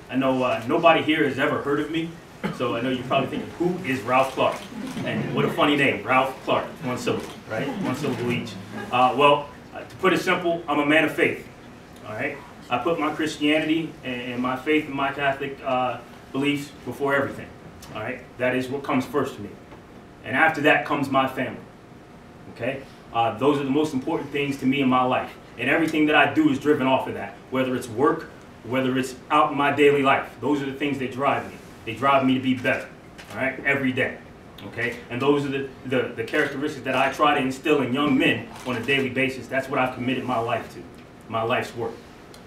I know nobody here has ever heard of me, so I know you're probably thinking, who is Ralph Clark? And what a funny name, Ralph Clark, one syllable, right? One syllable each. To put it simple, I'm a man of faith, all right? I put my Christianity and my faith and my Catholic beliefs before everything, all right? That is what comes first to me. And after that comes my family, okay? Those are the most important things to me in my life. And everything that I do is driven off of that, whether it's work, whether it's out in my daily life. Those are the things that drive me. They drive me to be better, all right, every day, okay? And those are the characteristics that I try to instill in young men on a daily basis. That's what I've committed my life to, my life's work,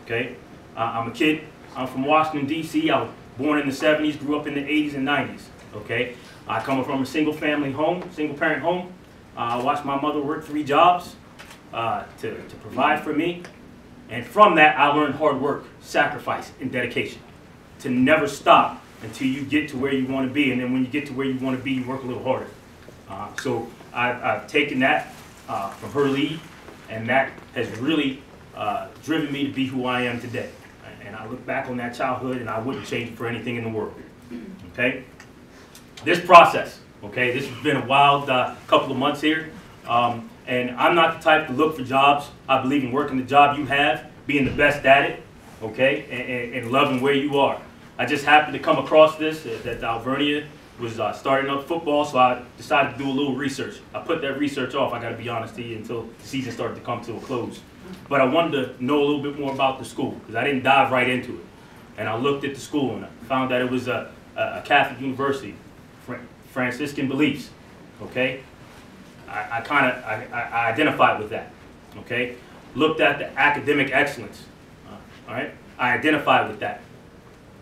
okay? I'm a kid. I'm from Washington, D.C. I was born in the 70s, grew up in the 80s and 90s, okay? I come from a single-family home, single-parent home. I watched my mother work 3 jobs to provide for me. And from that, I learned hard work, sacrifice, and dedication. To never stop until you get to where you want to be. And then when you get to where you want to be, you work a little harder. So I've taken that from her lead, and that has really driven me to be who I am today. And I look back on that childhood, and I wouldn't change it for anything in the world. Okay? This process, okay, this has been a wild couple of months here. And I'm not the type to look for jobs. I believe in working the job you have, being the best at it, okay, and loving where you are. I just happened to come across this, that Alvernia was starting up football, so I decided to do a little research. I put that research off, I got to be honest to you, until the season started to come to a close. But I wanted to know a little bit more about the school, because I didn't dive right into it. And I looked at the school, and I found that it was a Catholic university, Franciscan beliefs, okay? I identified with that, okay? Looked at the academic excellence, all right? I identified with that.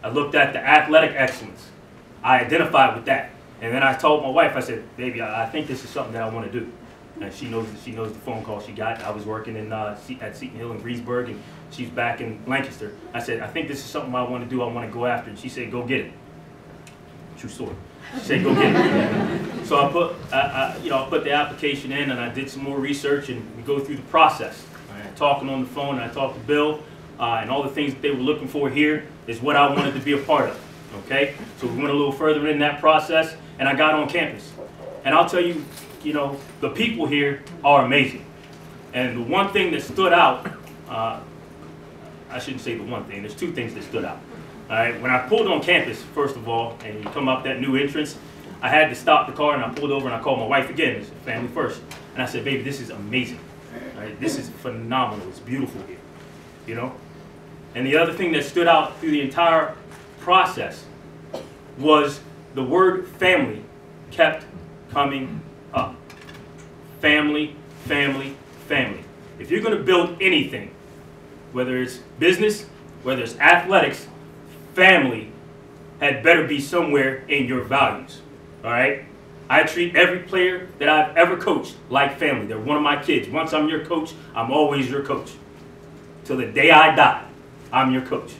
I looked at the athletic excellence. I identified with that. And then I told my wife, I said, baby, I think this is something that I want to do. And she knows the phone call she got. I was working at Seton Hill in Greensburg, and she's back in Lancaster. I said, I think this is something I want to do, I want to go after. And she said, go get it. True story. She said, go get it. So I put the application in, and I did some more research, and we go through the process. Right? Talking on the phone, and I talked to Bill, and all the things that they were looking for here is what I wanted to be a part of. Okay? So we went a little further in that process, and I got on campus. And I'll tell you, the people here are amazing. And the one thing that stood out, I shouldn't say the one thing, there's 2 things that stood out. All right, when I pulled on campus, first of all, and you come up that new entrance, I had to stop the car, and I pulled over and I called my wife again. It's family first. And I said, baby, this is amazing. All right, this is phenomenal. It's beautiful here, And the other thing that stood out through the entire process was the word family kept coming up. Family, family, family. If you're going to build anything, whether it's business, whether it's athletics, family had better be somewhere in your values, all right? I treat every player that I've ever coached like family. They're one of my kids. Once I'm your coach, I'm always your coach. Till the day I die, I'm your coach,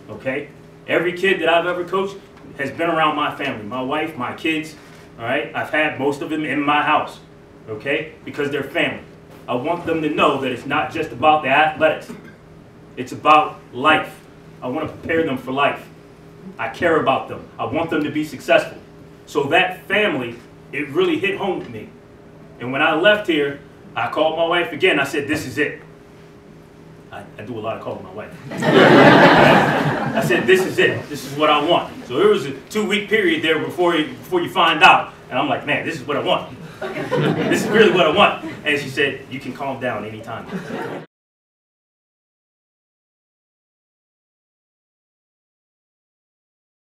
okay? Every kid that I've ever coached has been around my family, my wife, my kids, all right? I've had most of them in my house, okay? Because they're family. I want them to know that it's not just about the athletics. It's about life. I want to prepare them for life. I care about them. I want them to be successful. So that family, it really hit home with me. And when I left here, I called my wife again. I said, this is it. I do a lot of calling my wife. I said, this is it. This is what I want. So there was a 2-week period there before you find out. And I'm like, man, this is what I want. This is really what I want. And she said, you can calm down anytime.